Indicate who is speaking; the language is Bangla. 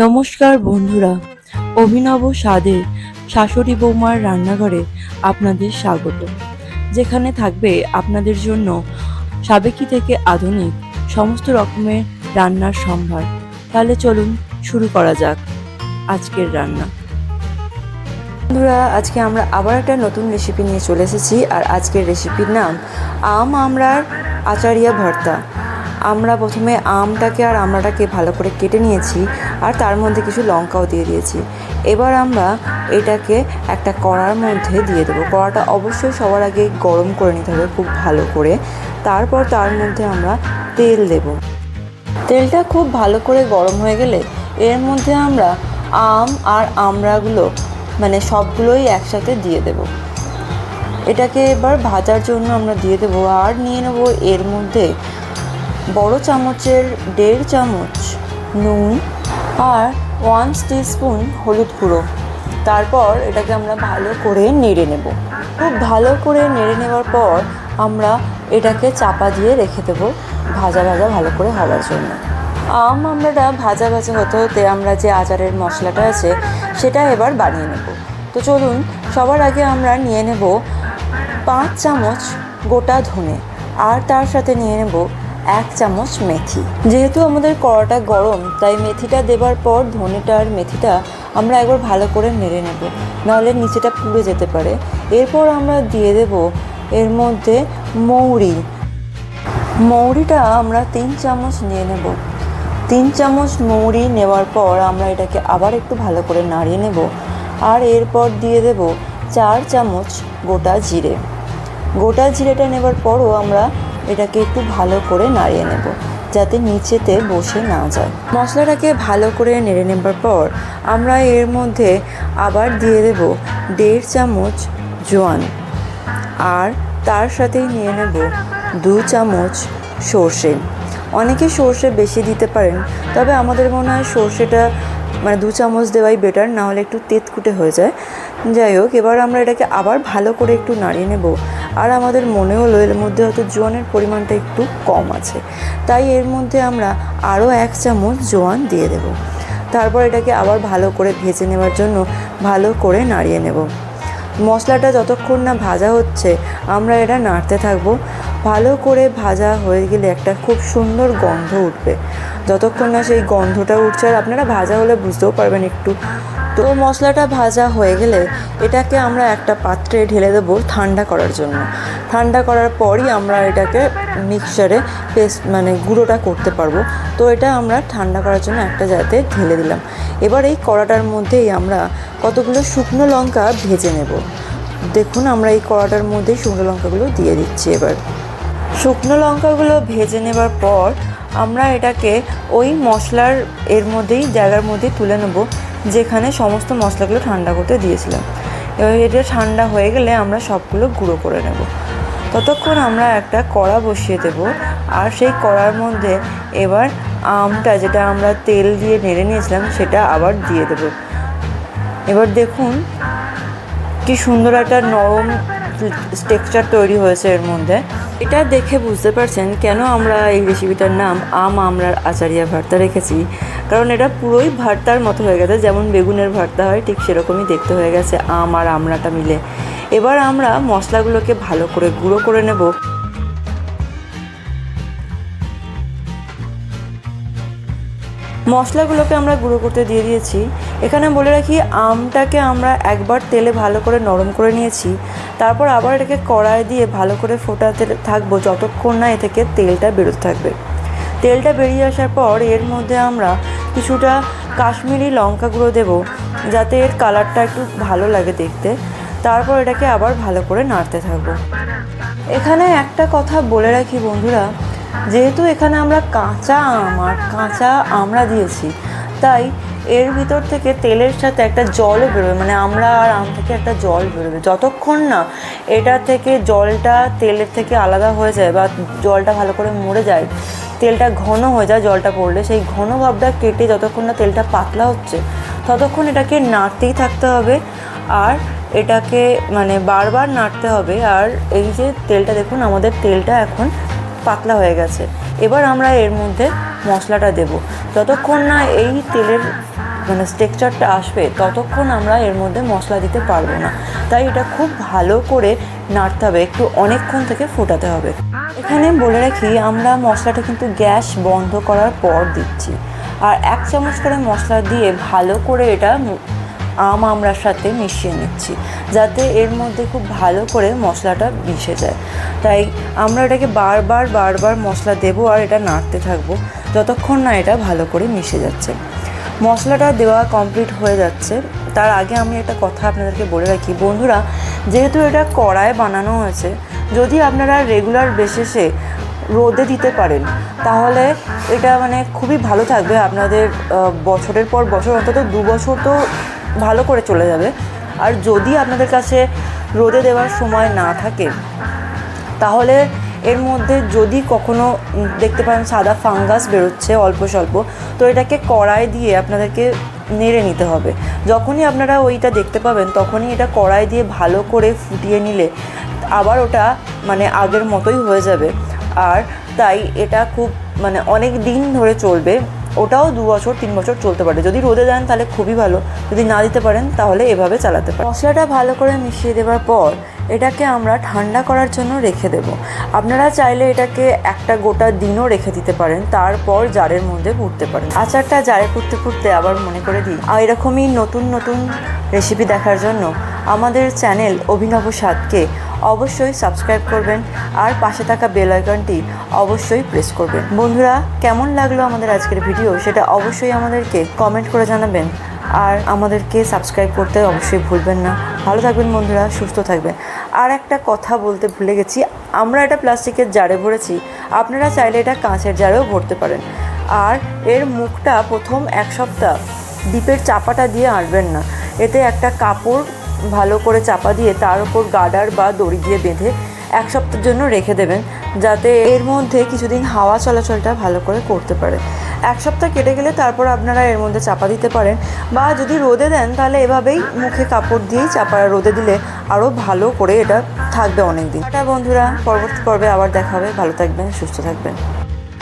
Speaker 1: নমস্কার বন্ধুরা, অভিনব স্বাদে শাশুড়ি বৌমার রান্নাঘরে আপনাদের স্বাগত। যেখানে থাকবে আপনাদের জন্য সাবেকি থেকে আধুনিক সমস্ত রকমের রান্নার সম্ভার। তাহলে চলুন শুরু করা যাক আজকের রান্না। বন্ধুরা, আজকে আমরা আবার একটা নতুন রেসিপি নিয়ে চলে এসেছি। আর আজকের রেসিপির নাম আম আমড়ার আচারিয়া ভর্তা। আমরা প্রথমে আমটাকে আর আমড়াটাকে ভালো করে কেটে নিয়েছি, আর তার মধ্যে কিছু লঙ্কাও দিয়ে দিয়েছি। এবার আমরা এটাকে একটা কড়ার মধ্যে দিয়ে দেবো। কড়াটা অবশ্যই সবার আগে গরম করে নিতে হবে খুব ভালো করে। তারপর তার মধ্যে আমরা তেল দেব। তেলটা খুব ভালো করে গরম হয়ে গেলে এর মধ্যে আমরা আম আর আমড়াগুলো মানে সবগুলোই একসাথে দিয়ে দেব। এটাকে এবার ভাজার জন্য আমরা দিয়ে দেবো। আর নিয়ে নেব এর মধ্যে বড় চামচের 1.5 চামচ নুন আর 1 টিস্পুন হলুদ গুঁড়ো। তারপর এটাকে আমরা ভালো করে নেড়ে নেব। খুব ভালো করে নেড়ে নেওয়ার পর আমরা এটাকে চাপা দিয়ে রেখে দেবো ভাজা ভালো করে হওয়ার জন্য। আমড়াটা ভাজা হতে হতে আমরা যে আচারের মশলাটা আছে সেটা এবার বানিয়ে নেব। তো চলুন, সবার আগে আমরা নিয়ে নেব 5 চামচ গোটা ধনে, আর তার সাথে নিয়ে নেব 1 চামচ মেথি। যেহেতু আমাদের কড়াটা গরম, তাই মেথিটা দেবার পর ধনেটা আর মেথিটা আমরা একবার ভালো করে নেড়ে নেব, নাহলে নিচেটা পুড়ে যেতে পারে। এরপর আমরা দিয়ে দেব এর মধ্যে মৌরিটা আমরা 3 চামচ নিয়ে নেব। 3 চামচ মৌরি নেওয়ার পর আমরা এটাকে আবার একটু ভালো করে নাড়িয়ে নেব। আর এরপর দিয়ে দেব 4 চামচ গোটা জিরে। গোটা জিরেটা নেবার পরও আমরা এটাকে একটু ভালো করে নাড়িয়ে নেব, যাতে নিচেতে বসে না যায়। মশলাটাকে ভালো করে নেড়ে নেবার পর আমরা এর মধ্যে আবার দিয়ে দেব 1.5 চামচ জোয়ান, আর তার সাথেই নিয়ে নেব 2 চামচ সর্ষে। অনেকে সর্ষে বেশি দিতে পারেন, তবে আমাদের মনে হয় সর্ষেটা 2 চামচ দেওয়াই বেটার, না হলে একটু তেতকুটে হয়ে যায়। যাই হোক, এবার আমরা এটাকে আবার ভালো করে একটু নাড়িয়ে নেব। আর আমাদের মনে হলো এর মধ্যে হয়তো জোয়ানের পরিমাণটা একটু কম আছে, তাই এর মধ্যে আমরা আরও 1 চামচ জোয়ান দিয়ে দেব। তারপর এটাকে আবার ভালো করে ভেজে নেওয়ার জন্য ভালো করে নাড়িয়ে নেব। মশলাটা যতক্ষণ না ভাজা হচ্ছে আমরা এটা নাড়তে থাকবো। ভালো করে ভাজা হয়ে গেলে একটা খুব সুন্দর গন্ধ উঠবে। যতক্ষণ না সেই গন্ধটা উঠছে, আর আপনারা ভাজা হলে বুঝতেও পারবেন একটু। তো মশলাটা ভাজা হয়ে গেলে এটাকে আমরা একটা পাত্রে ঢেলে দেবো ঠান্ডা করার জন্য। ঠান্ডা করার পরই আমরা এটাকে মিক্সচারে পেস্ট গুঁড়োটা করতে পারবো। তো এটা আমরা ঠান্ডা করার জন্য একটা জায়গাতে ঢেলে দিলাম। এবার এই কড়াটার মধ্যেই আমরা কতগুলো শুকনো লঙ্কা ভেজে নেব। দেখুন, আমরা এই কড়াটার মধ্যেই শুকনো লঙ্কাগুলো দিয়ে দিচ্ছি। এবার শুকনো লঙ্কাগুলো ভেজে নেবার পর আমরা এটাকে ওই মশলার জায়গার মধ্যেই তুলে নেব, যেখানে সমস্ত মশলাগুলো ঠান্ডা করতে দিয়েছিলাম। এবার এটা ঠান্ডা হয়ে গেলে আমরা সবগুলো গুঁড়ো করে নেব। ততক্ষণ আমরা একটা কড়া বসিয়ে দেব, আর সেই কড়ার মধ্যে এবার আমটা, যেটা আমরা তেল দিয়ে নেড়ে নিয়েছিলাম, সেটা আবার দিয়ে দেব। এবার দেখুন কি সুন্দর একটা নরম টেক্সচার তৈরি হয়েছে এর মধ্যে। এটা দেখে বুঝতে পারছেন কেন আমরা এই রেসিপিটার নাম আম আমড়ার আচারিয়া ভর্তা রেখেছি। কারণ এটা পুরোই ভর্তার মতো হয়ে গেছে, যেমন বেগুনের ভর্তা হয় ঠিক সেরকমই দেখতে হয়ে গেছে আম আর আমড়াটা মিলে। এবার আমরা মশলাগুলোকে ভালো করে গুঁড়ো করে নেব। মশলাগুলোকে আমরা গুঁড়ো করতে দিয়ে দিয়েছি। এখানে বলে রাখি, আমটাকে আমরা একবার তেলে ভালো করে নরম করে নিয়েছি। তারপর আবার এটাকে কড়াই দিয়ে ভালো করে ফোটাতে থাকবো যতক্ষণ না এ থেকে তেলটা বেরোতে থাকবে। তেলটা বেরিয়ে আসার পর এর মধ্যে আমরা কিছুটা কাশ্মীরি লঙ্কা গুঁড়ো দেবো, যাতে এর কালারটা একটু ভালো লাগে দেখতে। তারপর এটাকে আবার ভালো করে নাড়তে থাকবো। এখানে একটা কথা বলে রাখি বন্ধুরা, যেহেতু এখানে আমরা কাঁচা আম আর কাঁচা আমড়া দিয়েছি, তাই এর ভিতর থেকে তেলের সাথে একটা জলও বেরোবে, আমড়া আর আম থেকে একটা জল বেরোবে। যতক্ষণ না এটা থেকে জলটা তেলের থেকে আলাদা হয়ে যায় বা জলটা ভালো করে মরে যায়, তেলটা ঘন হয়ে যায়, জলটা পড়লে সেই ঘন ভাবটা কেটে যতক্ষণ না তেলটা পাতলা হচ্ছে ততক্ষণ এটাকে নাড়তেই থাকতে হবে। আর এটাকে বারবার নাড়তে হবে। আর এই যে তেলটা দেখুন, আমাদের তেলটা এখন পাতলা হয়ে গেছে। এবার আমরা এর মধ্যে মশলাটা দেব। যতক্ষণ না এই তেলের মানে টেক্সচারটা আসবে ততক্ষণ আমরা এর মধ্যে মশলা দিতে পারবো না। তাই এটা খুব ভালো করে নাড়তে হবে, একটু অনেকক্ষণ থেকে ফোটাতে হবে। এখানে বলে রাখি, আমরা মশলাটা কিন্তু গ্যাস বন্ধ করার পর দিচ্ছি। আর 1 চামচ করে মশলা দিয়ে ভালো করে এটা আমড়ার সাথে মিশিয়ে নিচ্ছি, যাতে এর মধ্যে খুব ভালো করে মশলাটা মিশে যায়। তাই আমরা এটাকে বারবার মশলা দেবো আর এটা নাড়তে থাকবো যতক্ষণ না এটা ভালো করে মিশে যাচ্ছে। মশলাটা দেওয়া কমপ্লিট হয়ে যাচ্ছে, তার আগে আমি একটা কথা আপনাদেরকে বলে রাখি বন্ধুরা, যেহেতু এটা কড়ায় বানানো হয়েছে, যদি আপনারা রেগুলার বেসিসে রোদে দিতে পারেন তাহলে এটা মানে খুবই ভালো থাকবে আপনাদের। বছরের পর বছর, অন্তত 2 বছর তো ভালো করে চলে যাবে। আর যদি আপনাদের কাছে রোদে দেওয়ার সময় না থাকে তাহলে এর মধ্যে যদি কখনো দেখতে পান সাদা ফাঙ্গাস বেরোচ্ছে অল্প স্বল্প, তো এটাকে কড়াই দিয়ে আপনাদেরকে নেড়ে নিতে হবে। যখনই আপনারা ওইটা দেখতে পাবেন তখনই এটা কড়াই দিয়ে ভালো করে ফুটিয়ে নিলে আবার ওটা মানে আগের মতোই হয়ে যাবে। আর তাই এটা খুব মানে অনেক দিন ধরে চলবে, ওটাও 2 বছর 3 বছর চলতে পারে। যদি রোদে দেন তাহলে খুবই ভালো, যদি না দিতে পারেন তাহলে এভাবে চালাতে পারেন। মশলাটা ভালো করে মিশিয়ে দেওয়ার পর এটাকে আমরা ঠান্ডা করার জন্য রেখে দেব। আপনারা চাইলে এটাকে একটা গোটা দিনও রেখে দিতে পারেন, তারপর জারের মধ্যে পুড়তে পারেন। আচারটা জারে পুড়তে আবার মনে করে দিই, আর এরকমই নতুন রেসিপি দেখার জন্য আমাদের চ্যানেল অভিনব স্বাদকে অবশ্যই সাবস্ক্রাইব করবেন আর পাশে থাকা বেল আইকনটি অবশ্যই প্রেস করবেন। বন্ধুরা, কেমন লাগলো আমাদের আজকের ভিডিও সেটা অবশ্যই আমাদেরকে কমেন্ট করে জানাবেন, আর আমাদেরকে সাবস্ক্রাইব করতে অবশ্যই ভুলবেন না। ভালো থাকবেন বন্ধুরা, সুস্থ থাকবেন। আর একটা কথা বলতে ভুলে গেছি, আমরা এটা প্লাস্টিকের জারে ভরেছি, আপনারা চাইলে এটা কাঁচের জারেও ভরতে পারেন। আর এর মুখটা প্রথম 1 সপ্তাহ ডিপের চাপাটা দিয়ে আঁটবেন না, এতে একটা কাপড় ভালো করে চাপা দিয়ে তার উপর গার্ডার বা দড়ি দিয়ে বেঁধে 1 সপ্তাহের জন্য রেখে দেবেন, যাতে এর মধ্যে কিছুদিন হাওয়া চলাচলটা ভালো করে করতে পারে। 1 সপ্তাহ কেটে গেলে তারপর আপনারা এর মধ্যে চাপা দিতে পারেন, বা যদি রোদে দেন তাহলে এভাবেই মুখে কাপড় দিয়েই চাপা রোদে দিলে আরও ভালো করে এটা থাকবে অনেক দিন। টাটা বন্ধুরা, পরবর্তী পর্বে আবার দেখা হবে। ভালো থাকবেন, সুস্থ থাকবেন।